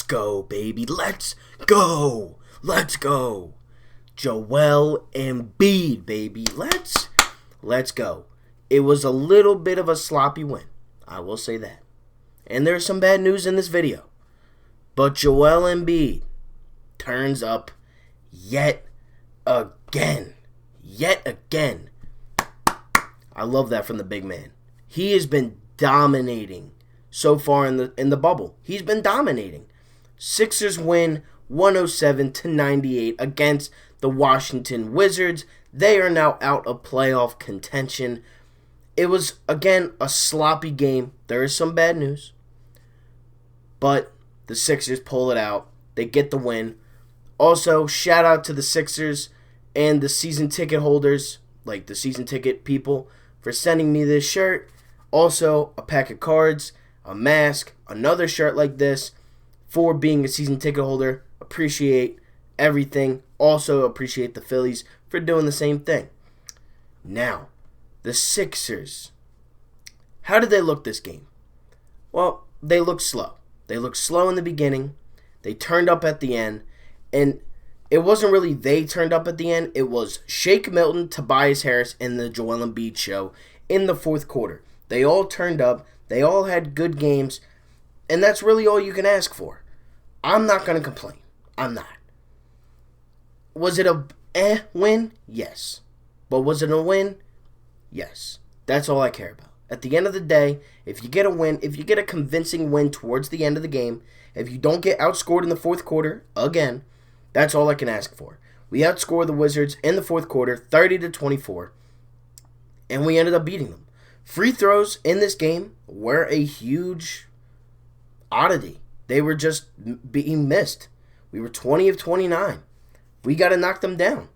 go, baby. Let's go. Let's go. Joel Embiid, baby. Let's go. It was a little bit of a sloppy win. I will say that. And there's some bad news in this video. But Joel Embiid turns up yet again. Yet again. I love that from the big man. He has been dominating so far in the bubble. He's been dominating. Sixers win 107-98 against the Washington Wizards. They are now out of playoff contention. It was, again, a sloppy game. There is some bad news. But the Sixers pull it out. They get the win. Also, shout out to the Sixers and the season ticket holders, like the season ticket people, for sending me this shirt. Also, a pack of cards, a mask, another shirt like this for being a season ticket holder. Appreciate everything. Also, appreciate the Phillies for doing the same thing. Now, the Sixers. How did they look this game? Well, they looked slow. They looked slow in the beginning. They turned up at the end. And it wasn't really they turned up at the end. It was Shake Milton, Tobias Harris, and the Joel Embiid show in the fourth quarter. They all turned up. They all had good games. And that's really all you can ask for. I'm not going to complain. I'm not. Was it a win? Yes. But was it a win? Yes. That's all I care about. At the end of the day, if you get a win, if you get a convincing win towards the end of the game, if you don't get outscored in the fourth quarter, again, that's all I can ask for. We outscored the Wizards in the fourth quarter, 30-24, and we ended up beating them. Free throws in this game were a huge oddity. They were just being missed. We were 20 of 29. We got to knock them down.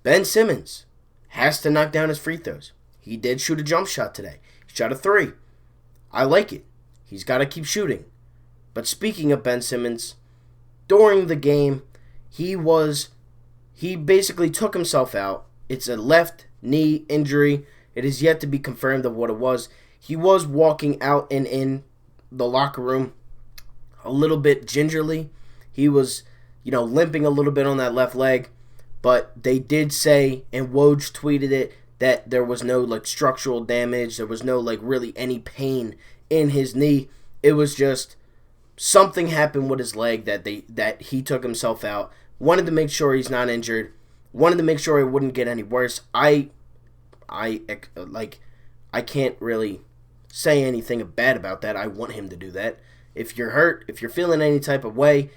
Ben Simmons has to knock down his free throws. He did shoot a jump shot today. He shot a 3. I like it. He's got to keep shooting. But speaking of Ben Simmons, during the game, he basically took himself out. It's a left knee injury. It is yet to be confirmed of what it was. He was walking out and in the locker room a little bit gingerly. He was, limping a little bit on that left leg. But they did say, and Woj tweeted it, that there was no, structural damage. There was no, really any pain in his knee. It was just something happened with his leg that he took himself out. Wanted to make sure he's not injured. Wanted to make sure it wouldn't get any worse. I can't really say anything bad about that. I want him to do that. If you're hurt, if you're feeling any type of way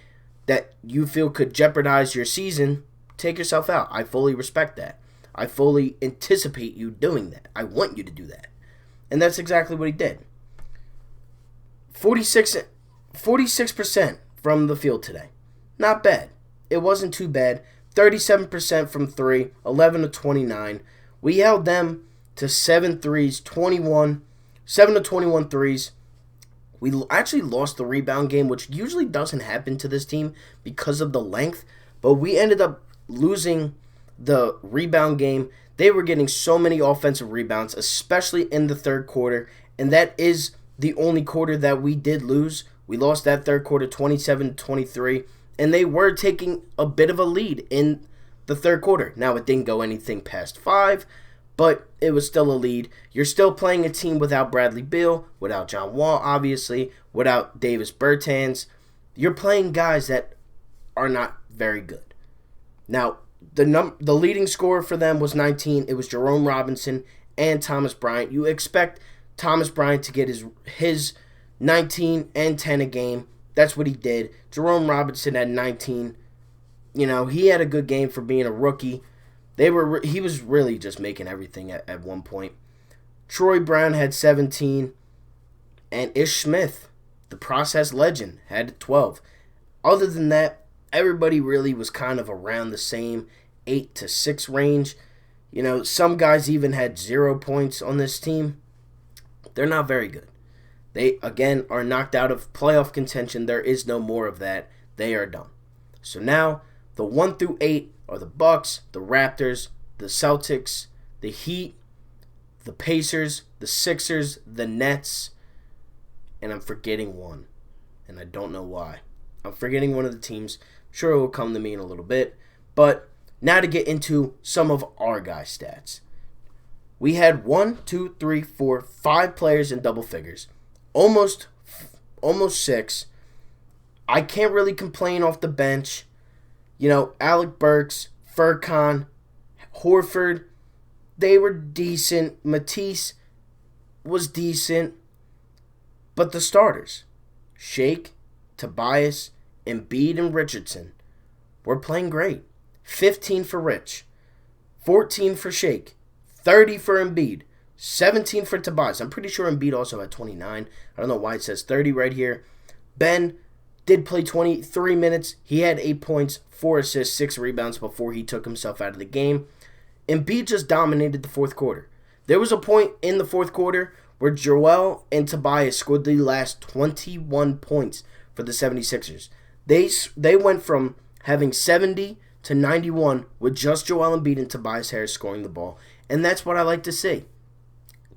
that you feel could jeopardize your season, take yourself out. I fully respect that. I fully anticipate you doing that. I want you to do that. And that's exactly what he did. 46% from the field today. Not bad. It wasn't too bad. 37% from 3, 11 to 29. We held them to 7 threes, 7 to 21 threes. We actually lost the rebound game, which usually doesn't happen to this team because of the length. But we ended up losing the rebound game. They were getting so many offensive rebounds, especially in the third quarter. And that is the only quarter that we did lose. We lost that third quarter 27-23. And they were taking a bit of a lead in the third quarter. Now, it didn't go anything past 5, but it was still a lead. You're still playing a team without Bradley Beal, without John Wall, obviously, without Davis Bertans. You're playing guys that are not very good. Now, the leading scorer for them was 19. It was Jerome Robinson and Thomas Bryant. You expect Thomas Bryant to get his 19 and 10 a game. That's what he did. Jerome Robinson had 19. He had a good game for being a rookie. He was really just making everything at one point. Troy Brown had 17. And Ish Smith, the process legend, had 12. Other than that, everybody really was kind of around the same 8 to 6 range. Some guys even had 0 points on this team. They're not very good. They, again, are knocked out of playoff contention. There is no more of that. They are done. So now, the 1 through 8 are the Bucks, the Raptors, the Celtics, the Heat, the Pacers, the Sixers, the Nets, and I'm forgetting one, and I don't know why. I'm forgetting one of the teams. Sure, it will come to me in a little bit. But now to get into some of our guys' stats. We had 5 players in double figures. Almost 6. I can't really complain off the bench. Alec Burks, Furkan, Horford, they were decent. Matisse was decent. But the starters, Shake, Tobias, Embiid, and Richardson, were playing great. 15 for Rich, 14 for Shake, 30 for Embiid, 17 for Tobias. I'm pretty sure Embiid also had 29. I don't know why it says 30 right here. Ben did play 23 minutes. He had 8 points, 4 assists, 6 rebounds before he took himself out of the game. Embiid just dominated the fourth quarter. There was a point in the fourth quarter where Joel and Tobias scored the last 21 points for the 76ers. They went from having 70 to 91 with just Joel Embiid and Tobias Harris scoring the ball. And that's what I like to see.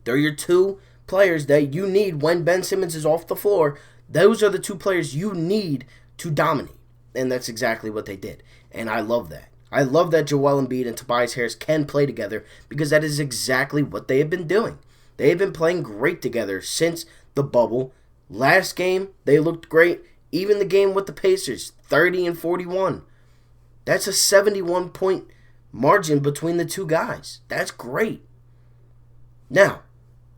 They're your 2 players that you need when Ben Simmons is off the floor. Those are the 2 players you need to dominate. And that's exactly what they did. And I love that. I love that Joel Embiid and Tobias Harris can play together because that is exactly what they have been doing. They have been playing great together since the bubble. Last game, they looked great. Even the game with the Pacers, 30 and 41. That's a 71-point margin between the 2 guys. That's great. Now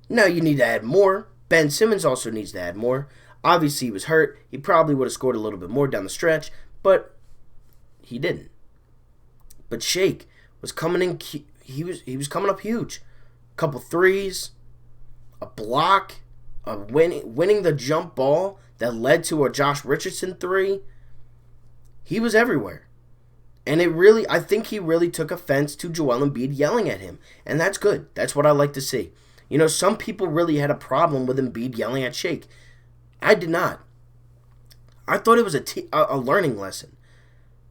you need to add more. Ben Simmons also needs to add more. Obviously, he was hurt. He probably would have scored a little bit more down the stretch, but he didn't. But Shake was coming in. He was coming up huge. A couple threes, a block, winning the jump ball that led to a Josh Richardson 3. He was everywhere. And I think he really took offense to Joel Embiid yelling at him. And that's good. That's what I like to see. Some people really had a problem with Embiid yelling at Shake. I did not. I thought it was a learning lesson.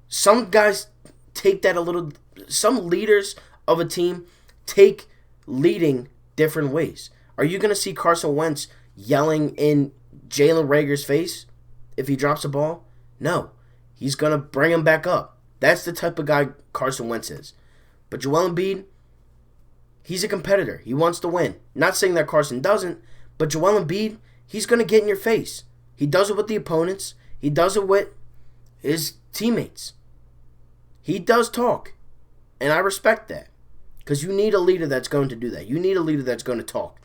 Some guys take that some leaders of a team take leading different ways. Are you going to see Carson Wentz yelling in Jalen Reagor's face if he drops a ball? No. He's going to bring him back up. That's the type of guy Carson Wentz is. But Joel Embiid, he's a competitor. He wants to win. Not saying that Carson doesn't, but Joel Embiid, he's going to get in your face. He does it with the opponents. He does it with his teammates. He does talk. And I respect that. Because you need a leader that's going to do that. You need a leader that's going to talk.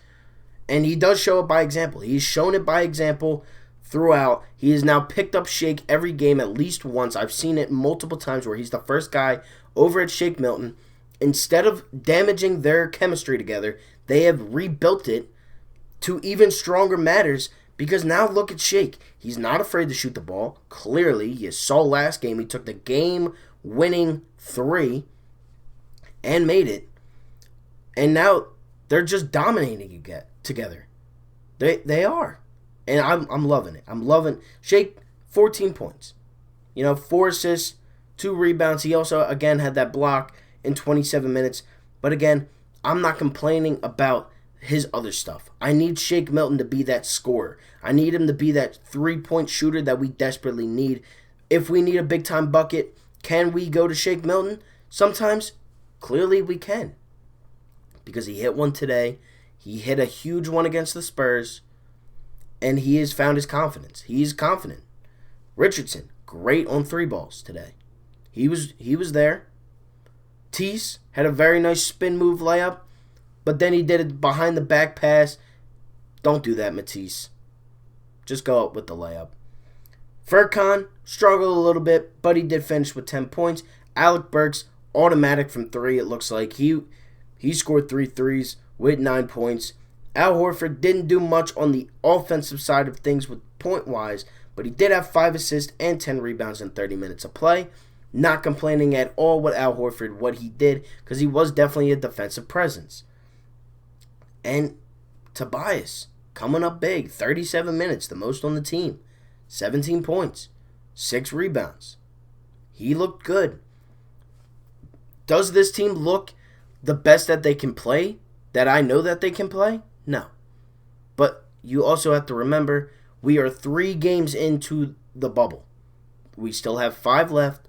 And he does show it by example. He's shown it by example throughout. He has now picked up Shake every game at least once. I've seen it multiple times where he's the first guy over at Shake Milton. Instead of damaging their chemistry together, they have rebuilt it to even stronger matters because now look at Shake. He's not afraid to shoot the ball. Clearly, you saw last game, he took the game-winning 3 and made it. And now they're just dominating together. They are. And I'm loving it. I'm loving Shake, 14 points. 4 assists, 2 rebounds. He also, again, had that block in 27 minutes. But again, I'm not complaining about his other stuff. I need Shake Milton to be that scorer. I need him to be that 3-point shooter that we desperately need. If we need a big-time bucket, can we go to Shake Milton? Sometimes, clearly we can. Because he hit one today. He hit a huge one against the Spurs. And he has found his confidence. He's confident. Richardson, great on 3 balls today. He was there. Tease had a very nice spin move layup. But then he did it behind the back pass. Don't do that, Matisse. Just go up with the layup. Furkan struggled a little bit, but he did finish with 10 points. Alec Burks, automatic from 3, it looks like. He scored 3 threes with 9 points. Al Horford didn't do much on the offensive side of things with point-wise, but he did have 5 assists and 10 rebounds in 30 minutes of play. Not complaining at all with Al Horford, what he did, because he was definitely a defensive presence. And Tobias, coming up big, 37 minutes, the most on the team. 17 points, 6 rebounds. He looked good. Does this team look the best that they can play, that I know that they can play? No. But you also have to remember, we are 3 games into the bubble. We still have 5 left.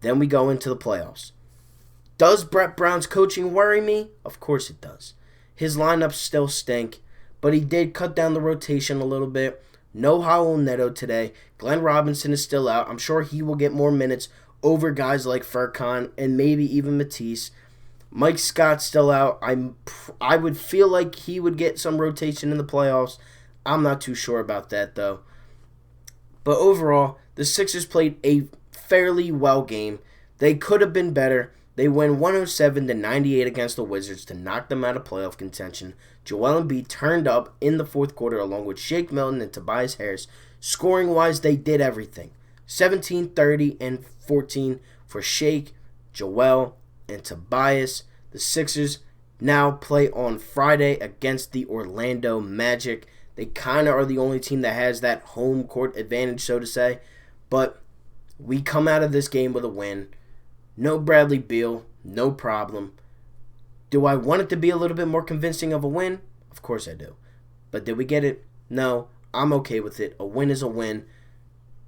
Then we go into the playoffs. Does Brett Brown's coaching worry me? Of course it does. His lineups still stink, but he did cut down the rotation a little bit. No Raul Neto today. Glenn Robinson is still out. I'm sure he will get more minutes over guys like Furkan and maybe even Matisse. Mike Scott's still out. I would feel like he would get some rotation in the playoffs. I'm not too sure about that, though. But overall, the Sixers played a fairly well game. They could have been better. They win 107-98 against the Wizards to knock them out of playoff contention. Joel Embiid turned up in the fourth quarter along with Shake Milton and Tobias Harris. Scoring-wise, they did everything. 17, 30, and 14 for Shake, Joel, and Tobias. The Sixers now play on Friday against the Orlando Magic. They kind of are the only team that has that home court advantage, so to say. But we come out of this game with a win. No Bradley Beal, no problem. Do I want it to be a little bit more convincing of a win? Of course I do. But did we get it? No, I'm okay with it. A win is a win.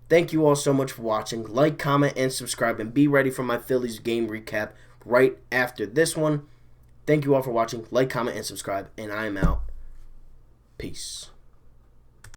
Thank you all so much for watching. Like, comment, and subscribe. And be ready for my Phillies game recap right after this one. Thank you all for watching. Like, comment, and subscribe. And I am out. Peace.